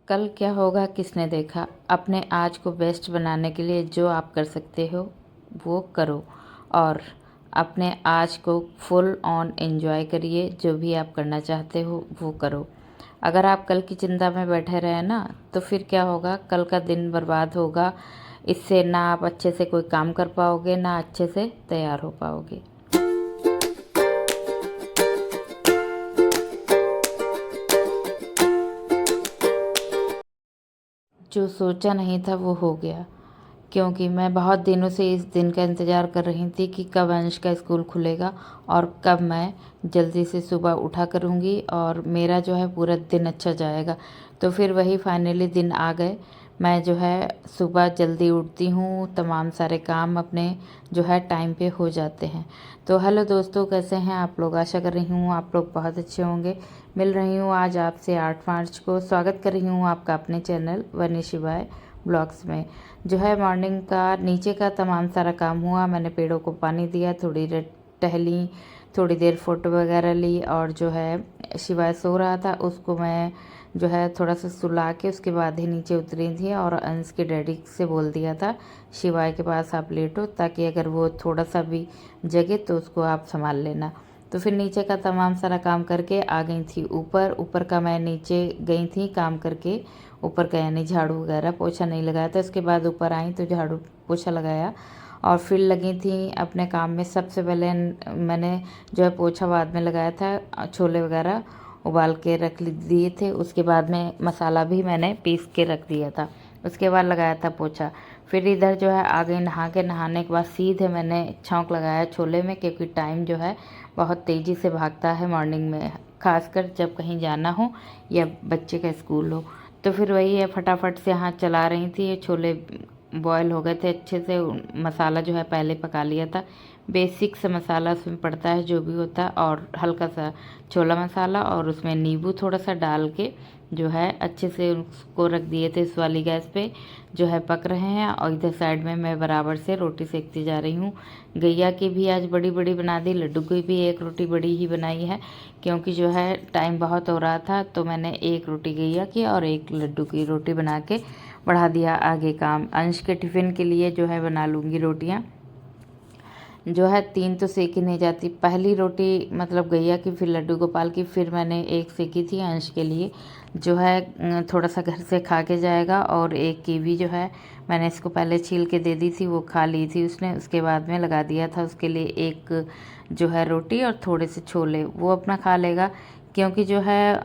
कल क्या होगा किसने देखा। अपने आज को बेस्ट बनाने के लिए जो आप कर सकते हो वो करो और अपने आज को फुल ऑन एंजॉय करिए। जो भी आप करना चाहते हो वो करो। अगर आप कल की चिंता में बैठे रहे ना तो फिर क्या होगा, कल का दिन बर्बाद होगा। इससे ना आप अच्छे से कोई काम कर पाओगे ना अच्छे से तैयार हो पाओगे। जो सोचा नहीं था वो हो गया, क्योंकि मैं बहुत दिनों से इस दिन का इंतज़ार कर रही थी कि कब अंश का स्कूल खुलेगा और कब मैं जल्दी से सुबह उठा करूँगी और मेरा जो है पूरा दिन अच्छा जाएगा। तो फिर वही फाइनली दिन आ गए। मैं जो है सुबह जल्दी उठती हूँ, तमाम सारे काम अपने जो है टाइम पे हो जाते हैं। तो हेलो दोस्तों, कैसे हैं आप लोग? आशा कर रही हूँ आप लोग बहुत अच्छे होंगे। मिल रही हूँ आज आपसे 8 मार्च को। स्वागत कर रही हूँ आपका अपने चैनल वनी शिवाय ब्लॉग्स में। जो है मॉर्निंग का नीचे का तमाम सारा काम हुआ। मैंने पेड़ों को पानी दिया, थोड़ी देर टहली, थोड़ी देर फ़ोटो वगैरह ली और जो है शिवाय सो रहा था उसको मैं जो है थोड़ा सा सुला के उसके बाद ही नीचे उतरी थी और अंश के डैडी से बोल दिया था शिवाय के पास आप लेटो, ताकि अगर वो थोड़ा सा भी जगे तो उसको आप संभाल लेना। तो फिर नीचे का तमाम सारा काम करके आ गई थी ऊपर। ऊपर का मैं नीचे गई थी काम करके, ऊपर का यानी झाड़ू वगैरह पोछा नहीं लगाया था। उसके बाद ऊपर आई तो झाड़ू पोछा लगाया और फिर लगी थी अपने काम में। सबसे पहले मैंने जो है पोछा बाद में लगाया था, छोले वगैरह उबाल के रख दिए थे। उसके बाद में मसाला भी मैंने पीस के रख दिया था, उसके बाद लगाया था पोछा। फिर इधर जो है आ गई नहा के। नहाने के बाद सीधे मैंने छौंक लगाया छोले में, क्योंकि टाइम जो है बहुत तेज़ी से भागता है मॉर्निंग में, खासकर जब कहीं जाना हो या बच्चे का स्कूल हो। तो फिर वही है, फटाफट से हाथ चला रही थी। ये छोले बॉयल हो गए थे अच्छे से। मसाला जो है पहले पका लिया था। बेसिक सा मसाला उसमें पड़ता है जो भी होता है, और हल्का सा छोला मसाला और उसमें नींबू थोड़ा सा डाल के जो है अच्छे से उसको रख दिए थे। इस वाली गैस पे जो है पक रहे हैं और इधर साइड में मैं बराबर से रोटी सेकती जा रही हूँ। गैया की भी आज बड़ी बड़ी बना दी, लड्डू की भी एक रोटी बड़ी ही बनाई है, क्योंकि जो है टाइम बहुत हो रहा था। तो मैंने एक रोटी गैया की और एक लड्डू की रोटी बना के बढ़ा दिया आगे काम। अंश के टिफ़िन के लिए जो है बना लूँगी रोटियाँ। जो है 3 तो सेकी नहीं जाती। पहली रोटी मतलब गैया की, फिर लड्डू गोपाल की, फिर मैंने एक सेकी थी अंश के लिए, जो है थोड़ा सा घर से खा के जाएगा। और एक कीवी जो है मैंने इसको पहले छील के दे दी थी, वो खा ली थी उसने। उसके बाद में लगा दिया था उसके लिए एक जो है रोटी और थोड़े से छोले, वो अपना खा लेगा। क्योंकि जो है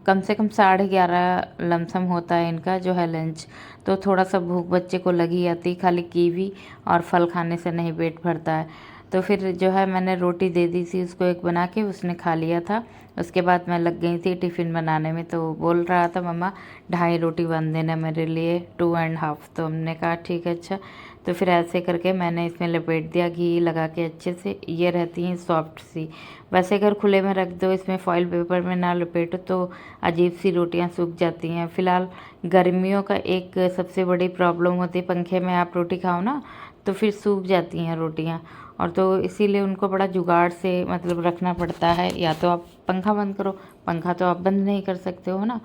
कम से कम 11:30 लमसम होता है इनका जो है लंच। तो थोड़ा सा भूख बच्चे को लगी आती, खाली कीवी और फल खाने से नहीं पेट भरता है। तो फिर जो है मैंने रोटी दे दी थी उसको एक बना के, उसने खा लिया था। उसके बाद मैं लग गई थी टिफ़िन बनाने में। तो बोल रहा था मम्मा 2.5 रोटी बन देना मेरे लिए, 2.5। तो हमने कहा ठीक है अच्छा। तो फिर ऐसे करके मैंने इसमें लपेट दिया घी लगा के अच्छे से। ये रहती हैं सॉफ्ट सी। वैसे अगर खुले में रख दो, इसमें फॉइल पेपर में ना लपेटो तो अजीब सी रोटियां सूख जाती हैं। फ़िलहाल गर्मियों का एक सबसे बड़ी प्रॉब्लम होती है, पंखे में आप रोटी खाओ ना तो फिर सूख जाती हैं रोटियां। और तो इसीलिए उनको बड़ा जुगाड़ से मतलब रखना पड़ता है। या तो आप पंखा बंद करो, पंखा तो आप बंद नहीं कर सकते हो ना,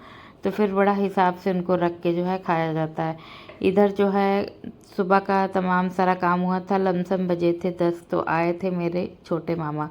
तो फिर बड़ा हिसाब से उनको रख के जो है खाया जाता है। इधर जो है सुबह का तमाम सारा काम हुआ था। लमसम बजे थे 10, तो आए थे मेरे छोटे मामा।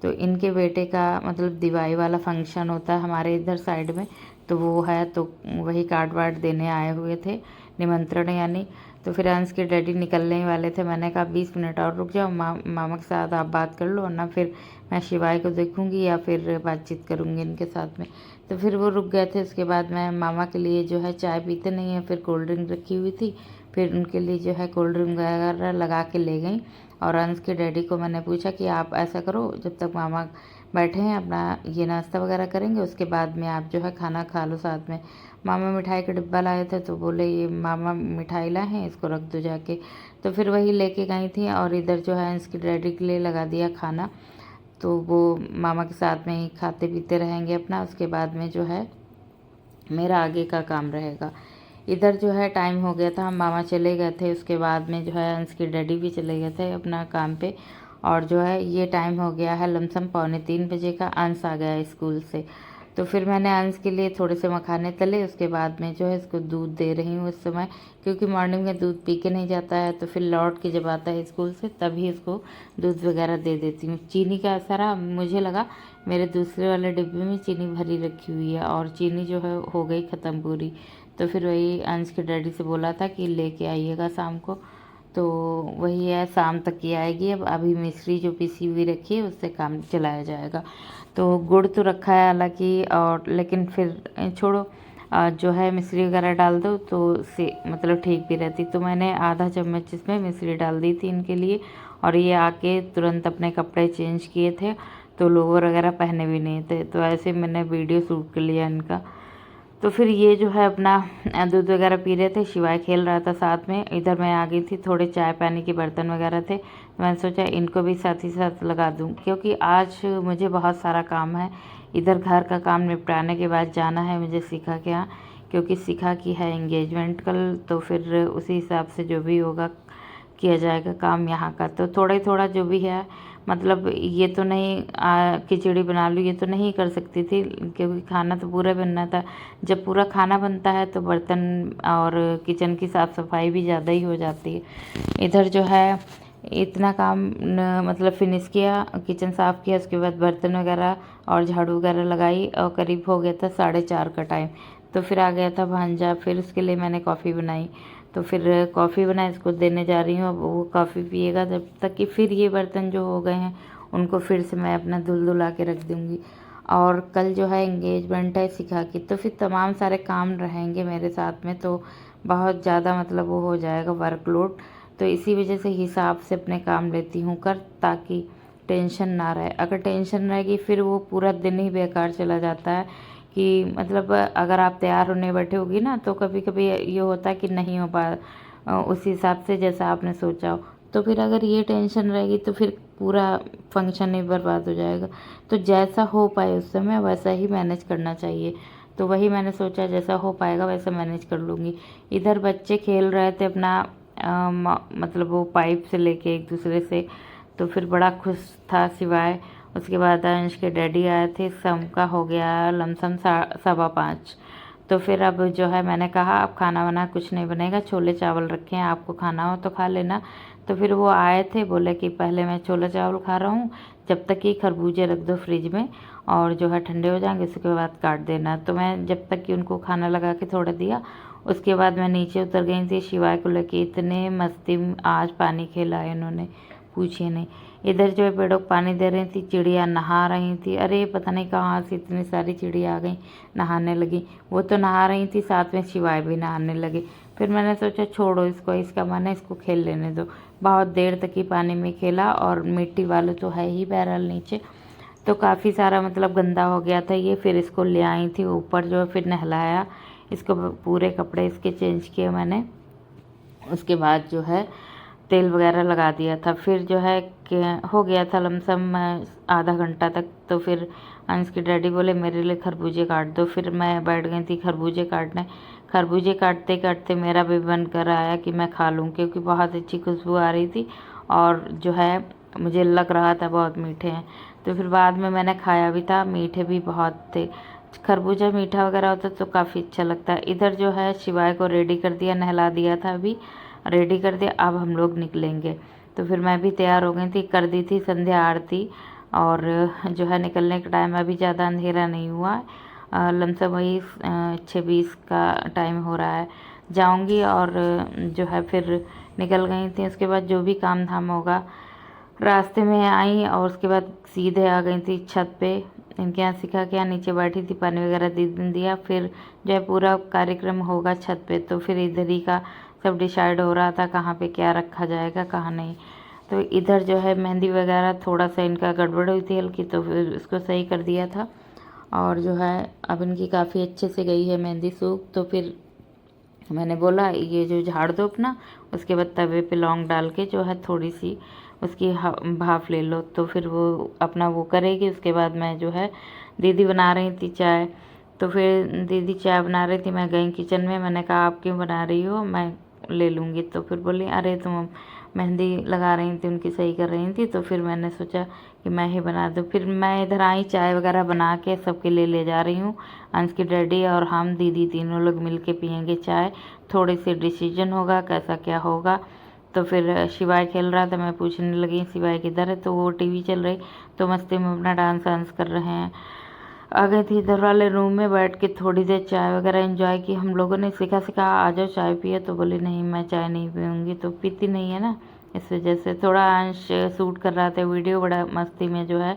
तो इनके बेटे का मतलब दिवाली वाला फंक्शन होता है हमारे इधर साइड में, तो वो है, तो वही कार्ड वार्ड देने आए हुए थे, निमंत्रण यानी। तो फिर अंश के डैडी निकलने ही वाले थे। मैंने कहा 20 मिनट और रुक जाओ, मामा के साथ आप बात कर लो, वरना फिर मैं शिवाय को देखूंगी या फिर बातचीत करूंगी इनके साथ में। तो फिर वो रुक गए थे। उसके बाद मैं मामा के लिए जो है चाय पीते नहीं है, फिर कोल्ड ड्रिंक रखी हुई थी, फिर उनके लिए जो है कोल्ड ड्रिंक वगैरह लगा के ले गई। और अंश के डैडी को मैंने पूछा कि आप ऐसा करो, जब तक मामा बैठे हैं अपना ये नाश्ता वगैरह करेंगे, उसके बाद में आप जो है खाना खा लो साथ में। मामा मिठाई का डिब्बा लाए थे, तो बोले ये मामा मिठाई लाए हैं, इसको रख दो जाके। तो फिर वही लेके गई थी और इधर जो है अंश के डैडी के लिए लगा दिया खाना। तो वो मामा के साथ में ही खाते पीते रहेंगे अपना। उसके बाद में जो है मेरा आगे का काम रहेगा। इधर जो है टाइम हो गया था, हम मामा चले गए थे। उसके बाद में जो है अंश के डैडी भी चले गए थे अपना काम पे। और जो है ये टाइम हो गया है लमसम 2:45 बजे का। अंश आ गया स्कूल से। तो फिर मैंने अंश के लिए थोड़े से मखाने तले, उसके बाद में जो है इसको दूध दे रही हूँ उस समय, क्योंकि मॉर्निंग में दूध पी के नहीं जाता है, तो फिर लौट के जब आता है स्कूल से तभी इसको दूध वगैरह दे देती हूँ। चीनी का सारा मुझे लगा मेरे दूसरे वाले डिब्बे में चीनी भरी रखी हुई है और चीनी जो है हो गई ख़त्म पूरी। तो फिर वही अंश के डैडी से बोला था कि लेके आइएगा शाम को, तो वही है शाम तक ही आएगी। अब अभी मिश्री जो पिसी हुई रखी है उससे काम चलाया जाएगा। तो गुड़ तो रखा है हालांकि, और लेकिन फिर छोड़ो, जो है मिश्री वगैरह डाल दो तो से मतलब ठीक भी रहती। तो मैंने आधा चम्मच इसमें मिश्री डाल दी थी इनके लिए, और ये आके तुरंत अपने कपड़े चेंज किए थे, तो लोवर वगैरह पहने भी नहीं थे, तो ऐसे मैंने वीडियो शूट कर लिया इनका। तो फिर ये जो है अपना दूध वगैरह पी रहे थे, शिवाय खेल रहा था साथ में। इधर मैं आ गई थी, थोड़े चाय पानी के बर्तन वगैरह थे, तो मैंने सोचा इनको भी साथ ही साथ लगा दूं, क्योंकि आज मुझे बहुत सारा काम है। इधर घर का काम निपटाने के बाद जाना है मुझे शिखा के यहाँ, क्योंकि शिखा की है एंगेजमेंट कल, तो फिर उसी हिसाब से जो भी होगा किया जाएगा काम यहाँ का। तो थोड़ा ही थोड़ा जो भी है, मतलब ये तो नहीं खिचड़ी बना लूँ, ये तो नहीं कर सकती थी, क्योंकि खाना तो पूरा बनना था। जब पूरा खाना बनता है तो बर्तन और किचन की साफ़ सफाई भी ज़्यादा ही हो जाती है। इधर जो है इतना काम मतलब फिनिश किया, किचन साफ़ किया, उसके बाद बर्तन वगैरह और झाड़ू वगैरह लगाई, और करीब हो गया था 4:30 का टाइम। तो फिर आ गया था भांजा, फिर उसके लिए मैंने कॉफ़ी बनाई। तो फिर कॉफ़ी बनाई, इसको देने जा रही हूँ। अब वो कॉफ़ी पिएगा जब तक कि फिर ये बर्तन जो हो गए हैं उनको फिर से मैं अपना धुला के रख दूँगी। और कल जो है एंगेजमेंट है शिखा की, तो फिर तमाम सारे काम रहेंगे मेरे साथ में, तो बहुत ज़्यादा मतलब वो हो जाएगा वर्कलोड। तो इसी वजह से हिसाब से अपने काम लेती हूँ कर, ताकि टेंशन ना रहे। अगर टेंशन रहेगी फिर वो पूरा दिन ही बेकार चला जाता है, कि मतलब अगर आप तैयार होने बैठे होगी ना, तो कभी कभी ये होता है कि नहीं हो पा उस हिसाब से जैसा आपने सोचा हो। तो फिर अगर ये टेंशन रहेगी तो फिर पूरा फंक्शन ही बर्बाद हो जाएगा। तो जैसा हो पाए उस समय वैसा ही मैनेज करना चाहिए। तो वही मैंने सोचा जैसा हो पाएगा वैसा मैनेज कर लूँगी। इधर बच्चे खेल रहे थे अपना मतलब वो पाइप से लेके एक दूसरे से, तो फिर बड़ा खुश था शिवाय। उसके बाद अंश के डैडी आए थे, शाम का हो गया लमसम 5:15। तो फिर अब जो है मैंने कहा अब खाना वाना कुछ नहीं बनेगा, छोले चावल रखे हैं, आपको खाना हो तो खा लेना। तो फिर वो आए थे, बोले कि पहले मैं छोले चावल खा रहा हूँ, जब तक कि खरबूजे रख दो फ्रिज में, और जो है ठंडे हो जाएंगे उसके बाद काट देना। तो मैं जब तक कि उनको खाना लगा के थोड़ा दिया, उसके बाद मैं नीचे उतर गई थी शिवाय को लेके। इतने मस्ती आज पानी खेला है इन्होंने, पूछिए नहीं। इधर जो है पेड़ों को पानी दे रही थी, चिड़िया नहा रही थी। अरे पता नहीं कहाँ से इतनी सारी चिड़िया आ गई, नहाने लगी। वो तो नहा रही थी, साथ में शिवाय भी नहाने लगे। फिर मैंने सोचा छोड़ो इसको, इसका मन है इसको खेल लेने दो। बहुत देर तक ही पानी में खेला, और मिट्टी वाले तो है ही बहरहाल नीचे, तो काफ़ी सारा मतलब गंदा हो गया था ये। फिर इसको ले आई थी ऊपर, जो है फिर नहलाया इसको, पूरे कपड़े इसके चेंज किए मैंने। उसके बाद जो है तेल वगैरह लगा दिया था। फिर जो है कि हो गया था लमसम आधा घंटा तक। तो फिर अंश के डैडी बोले मेरे लिए खरबूजे काट दो। फिर मैं बैठ गई थी खरबूजे काटने। खरबूजे काटते काटते मेरा भी मन कर आया कि मैं खा लूँ, क्योंकि बहुत अच्छी खुशबू आ रही थी, और जो है मुझे लग रहा था बहुत मीठे हैं। तो फिर बाद में मैंने खाया भी था, मीठे भी बहुत थे। खरबूजा मीठा वगैरह होता तो काफ़ी अच्छा लगता है। इधर जो है शिवाय को रेडी कर दिया, नहला दिया था, अभी रेडी कर दिया। अब हम लोग निकलेंगे। तो फिर मैं भी तैयार हो गई थी, कर दी थी संध्या आरती, और जो है निकलने का टाइम, अभी ज़्यादा अंधेरा नहीं हुआ, लमसम वही 6:20 का टाइम हो रहा है। जाऊंगी और जो है फिर निकल गई थी। उसके बाद जो भी काम धाम होगा, रास्ते में आई और उसके बाद सीधे आ गई थी छत पे। इनके यहाँ सिखा के यहाँ नीचे बैठी थी, पानी वगैरह दे दिया। फिर जो है पूरा कार्यक्रम होगा छत पे, तो फिर इधर ही का सब डिसाइड हो रहा था कहाँ पे क्या रखा जाएगा कहाँ नहीं। तो इधर जो है मेहंदी वगैरह थोड़ा सा इनका गड़बड़ हुई थी हल्की, तो फिर उसको सही कर दिया था। और जो है अब इनकी काफ़ी अच्छे से गई है मेहंदी सूख। तो फिर मैंने बोला ये जो झाड़ दो अपना, उसके बाद तवे पे लौंग डाल के जो है थोड़ी सी उसकी भाप ले लो। तो फिर वो अपना वो करेगी। उसके बाद मैं जो है दीदी बना रही थी चाय। तो फिर दीदी चाय बना रही थी, मैं गई किचन में। मैंने कहा आप क्यों बना रही हो, मैं ले लूँगी। तो फिर बोली अरे तुम मेहंदी लगा रही थी, उनकी सही कर रही थी। तो फिर मैंने सोचा कि मैं ही बना दूँ। फिर मैं इधर आई, चाय वगैरह बना के सबके लिए ले जा रही हूँ। अंश की डैडी और हम दीदी तीनों लोग मिल के पियेंगे चाय, थोड़ी सी डिसीजन होगा कैसा क्या होगा। तो फिर शिवाय खेल रहा था, मैं पूछने लगी शिवाय किधर है, तो वो टीवी चल रही, तो मस्ती में अपना डांस वांस कर रहे हैं। आ गई थी इधर वाले रूम में, बैठ के थोड़ी देर चाय वगैरह एंजॉय की। हम लोगों ने सिखा आ जाओ चाय पिए, तो बोली नहीं मैं चाय नहीं पीऊँगी, तो पीती नहीं है ना, इस वजह से। थोड़ा अंश शूट कर रहा था वीडियो, बड़ा मस्ती में जो है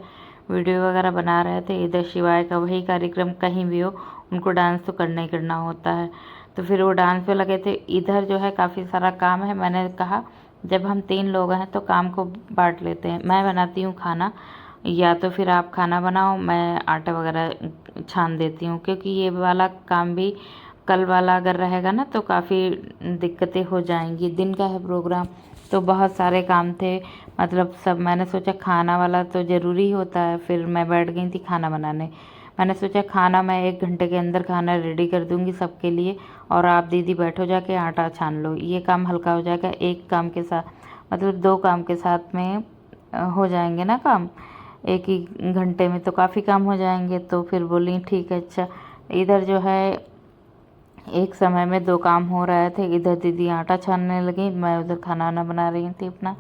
वीडियो वगैरह बना रहे थे। इधर शिवाय का वही कार्यक्रम, कहीं भी हो उनको डांस तो करना ही करना होता है। तो फिर वो डांस पे लगे थे। इधर जो है काफ़ी सारा काम है। मैंने कहा जब हम 3 लोग हैं तो काम को बांट लेते हैं, मैं बनाती हूँ खाना, या तो फिर आप खाना बनाओ, मैं आटा वगैरह छान देती हूँ। क्योंकि ये वाला काम भी कल वाला अगर रहेगा ना तो काफ़ी दिक्कतें हो जाएंगी। दिन का है प्रोग्राम, तो बहुत सारे काम थे, मतलब सब। मैंने सोचा खाना वाला तो ज़रूरी होता है। फिर मैं बैठ गई थी खाना बनाने। मैंने सोचा खाना मैं 1 घंटे के अंदर खाना रेडी कर दूँगी सबके लिए, और आप दीदी बैठो जाके आटा छान लो, ये काम हल्का हो जाएगा। एक काम के साथ मतलब 2 काम के साथ में हो जाएंगे ना काम, एक ही घंटे में तो काफ़ी काम हो जाएंगे। तो फिर बोली ठीक है अच्छा। इधर जो है एक समय में 2 काम हो रहे थे। इधर दीदी आटा छानने लगी, मैं उधर खाना वाना बना रही थी अपना।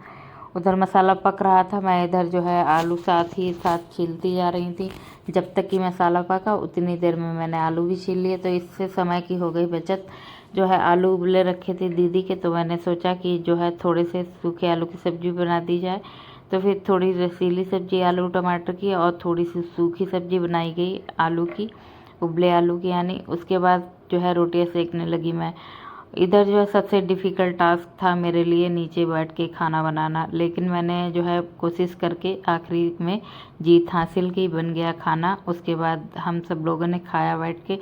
उधर मसाला पक रहा था, मैं इधर जो है आलू साथ ही साथ छीलती जा रही थी। जब तक कि मसाला पका उतनी देर में मैंने आलू भी छील लिए, तो इससे समय की हो गई बचत। जो है आलू उबले रखे थे दीदी के, तो मैंने सोचा कि जो है थोड़े से सूखे आलू की सब्ज़ी बना दी जाए। तो फिर थोड़ी रसीली सब्ज़ी आलू टमाटर की, और थोड़ी सी सूखी सब्ज़ी बनाई गई आलू की, उबले आलू की यानी। उसके बाद जो है रोटियां सेकने लगी मैं। इधर जो है सबसे डिफ़िकल्ट टास्क था मेरे लिए नीचे बैठ के खाना बनाना, लेकिन मैंने जो है कोशिश करके आखिरी में जीत हासिल की, बन गया खाना। उसके बाद हम सब लोगों ने खाया बैठ के,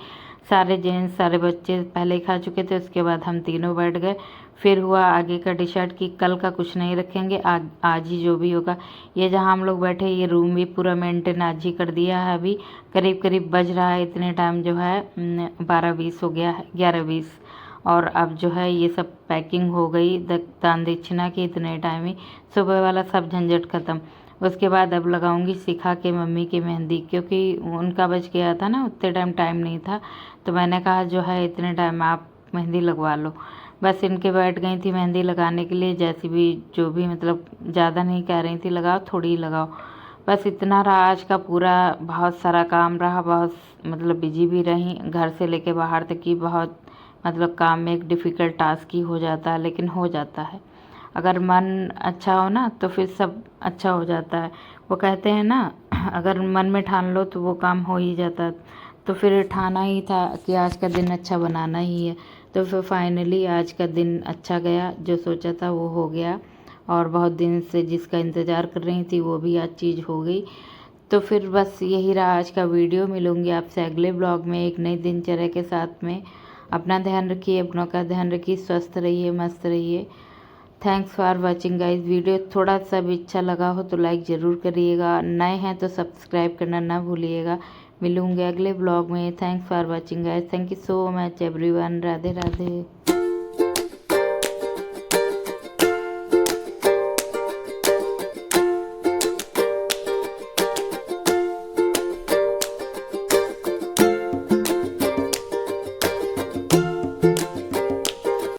सारे जेंट्स सारे बच्चे पहले ही खा चुके थे। उसके बाद हम तीनों बैठ गए। फिर हुआ आगे का डिसाइड कि कल का कुछ नहीं रखेंगे, आज ही जो भी होगा। ये जहाँ हम लोग बैठे, ये रूम भी पूरा मेंटेन आज ही कर दिया है। अभी करीब करीब बज रहा है, इतने टाइम जो है 12:20 हो गया है, 11:20। और अब जो है ये सब पैकिंग हो गई दान दक्षिणा की, इतने टाइम ही सुबह वाला सब झंझट ख़त्म। उसके बाद अब लगाऊंगी सिखा के मम्मी की मेहंदी, क्योंकि उनका बच गया था ना, उतने टाइम नहीं था। तो मैंने कहा जो है इतने टाइम आप मेहंदी लगवा लो। बस इनके बैठ गई थी मेहंदी लगाने के लिए, जैसी भी जो भी, मतलब ज़्यादा नहीं कह रही थी लगाओ, थोड़ी ही लगाओ। बस इतना रहा आज का पूरा। बहुत सारा काम रहा, बहुत मतलब बिजी भी रही, घर से लेके बाहर तक की बहुत, मतलब काम में एक डिफ़िकल्ट टास्क ही हो जाता है, लेकिन हो जाता है। अगर मन अच्छा हो ना तो फिर सब अच्छा हो जाता है। वो कहते हैं ना, अगर मन में ठान लो तो वो काम हो ही जाता है। तो फिर ठाना ही था कि आज का दिन अच्छा बनाना ही है। तो फिर फाइनली आज का दिन अच्छा गया, जो सोचा था वो हो गया। और बहुत दिन से जिसका इंतज़ार कर रही थी वो भी आज चीज़ हो गई। तो फिर बस यही रहा आज का वीडियो। मिलूंगी आपसे अगले ब्लॉग में एक नई दिनचर्या के साथ में। अपना ध्यान रखिए, अपनों का ध्यान रखिए, स्वस्थ रहिए, मस्त रहिए। Thanks for watching guys. Video थोड़ा सा भी अच्छा लगा हो तो लाइक ज़रूर करिएगा, नए हैं तो सब्सक्राइब करना ना भूलिएगा। मिलूंगे अगले ब्लॉग में। Thanks for watching guys, thank you so much everyone. Radhe Radhe.